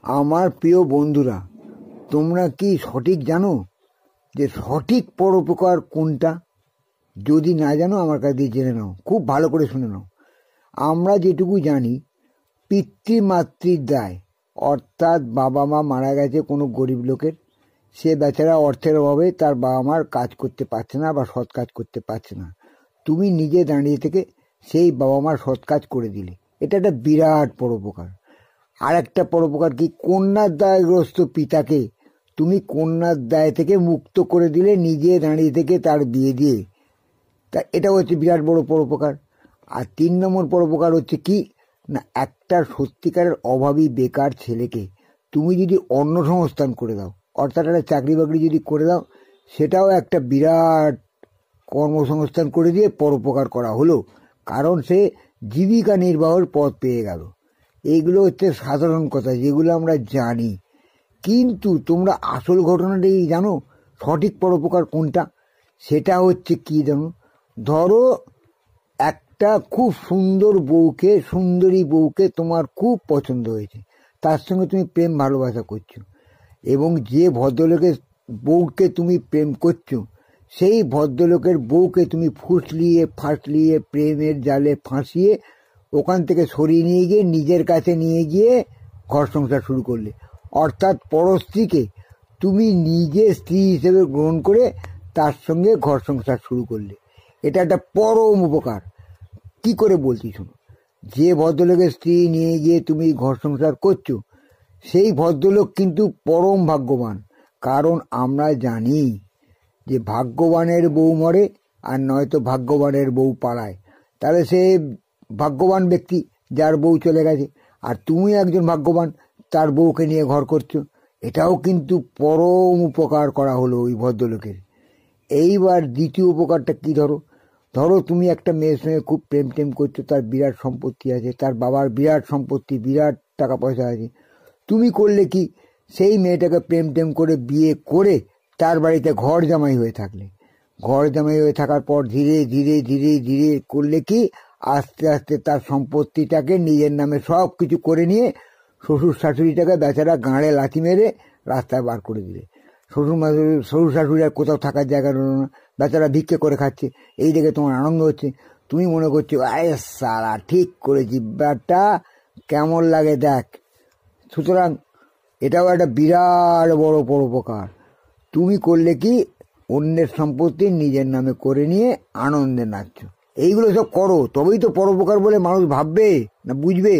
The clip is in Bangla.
আমার প্রিয় বন্ধুরা, তোমরা কি সঠিক জানো যে সঠিক পরোপকার কোনটা? যদি না জানো আমার কাছে দিয়ে জেনে নাও, খুব ভালো করে শুনে নাও। আমরা যেটুকু জানি, পিতৃমাতৃর দায়, অর্থাৎ বাবা মা মারা গেছে কোনো গরিব লোকের, সে বেচারা অর্থের অভাবে তার বাবা মার কাজ করতে পারছে না বা সৎ কাজ করতে পারছে না। তুমি নিজে দাঁড়িয়ে থেকে সেই বাবা মার সৎ কাজ করে দিলে, এটা একটা বিরাট পরোপকার। আর একটা পরোপকার কি, কন্যার দায়গ্রস্ত পিতাকে তুমি কন্যার দায় থেকে মুক্ত করে দিলে নিজে দাঁড়িয়ে থেকে তার বিয়ে দিয়ে, তা এটা হচ্ছে বিরাট বড় পরোপকার। আর 3 নম্বর পরোপকার হচ্ছে কি না, একটা সত্যিকারের অভাবী বেকার ছেলেকে তুমি যদি অন্নসংস্থান করে দাও, অর্থাৎ একটা চাকরি বাকরি যদি করে দাও, সেটাও একটা বিরাট কর্মসংস্থান করে দিয়ে পরোপকার করা হলো, কারণ সে জীবিকা নির্বাহের পথ পেয়ে গেল। এইগুলো হচ্ছে সাধারণ কথা যেগুলো আমরা জানি, কিন্তু তোমরা আসল ঘটনাটাই জানো। সঠিক পরোপকার কোনটা সেটা হচ্ছে কি জানো? ধরো একটা খুব সুন্দরী বউকে তোমার খুব পছন্দ হয়েছে, তার সঙ্গে তুমি প্রেম ভালোবাসা করছো, এবং যে ভদ্রলোকের বউকে তুমি প্রেম করছো সেই ভদ্রলোকের বউকে তুমি ফাঁসলিয়ে প্রেমের জালে ফাঁসিয়ে ওখান থেকে সরিয়ে নিয়ে গিয়ে নিজের কাছে নিয়ে গিয়ে ঘর সংসার শুরু করলে, অর্থাৎ পরস্ত্রীকে তুমি নিজে স্ত্রী হিসেবে গ্রহণ করে তার সঙ্গে ঘর সংসার শুরু করলে। এটা একটা পরম উপকার। কি করে বলছি শোনো, যে ভদ্রলোকের স্ত্রী নিয়ে গিয়ে তুমি ঘর সংসার করছো সেই ভদ্রলোক কিন্তু পরম ভাগ্যবান, কারণ আমরা জানি যে ভাগ্যবানের বউ মরে আর নয়তো ভাগ্যবানের বউ পালায়। তাহলে সে ভাগ্যবান ব্যক্তি যার বউ চলে গেছে, আর তুমি একজন ভাগ্যবান তার বউকে নিয়ে ঘর করছো, এটাও কিন্তু পরম উপকার করা হলো ওই ভদ্রলোকের। এইবার দ্বিতীয় উপকারটা কি, ধরো তুমি একটা মেয়ের সঙ্গে খুব প্রেম করছো, তার বিরাট সম্পত্তি আছে, তার বাবার বিরাট সম্পত্তি, বিরাট টাকা পয়সা আছে। তুমি করলে কি, সেই মেয়েটাকে প্রেম করে বিয়ে করে তার বাড়িতে ঘর জামাই হয়ে থাকলে। ঘর জামাই হয়ে থাকার পর ধীরে ধীরে ধীরে ধীরে করলে কি, আস্তে আস্তে তার সম্পত্তিটাকে নিজের নামে সব কিছু করে নিয়ে শ্বশুর শাশুড়িটাকে বেচারা গাঁড়ে লাথি মেরে রাস্তায় বার করে দিলে। শ্বশুর শাশুড়ি আর কোথাও থাকার জায়গা রইল না, বেচারা ভিক্ষে করে খাচ্ছে। এই দেখে তোমার আনন্দ হচ্ছে, তুমি মনে করছো আরে সারা ঠিক করেছি, ব্যাটা কেমন লাগে দেখ। সুতরাং এটাও একটা বিরাট বড় পরোপকার। তুমি করলে কি, অন্যের সম্পত্তি নিজের নামে করে নিয়ে আনন্দে নাচছো। এইগুলো সব করো, তবেই তো পরোপকার বলে মানুষ ভাববে না বুঝবে।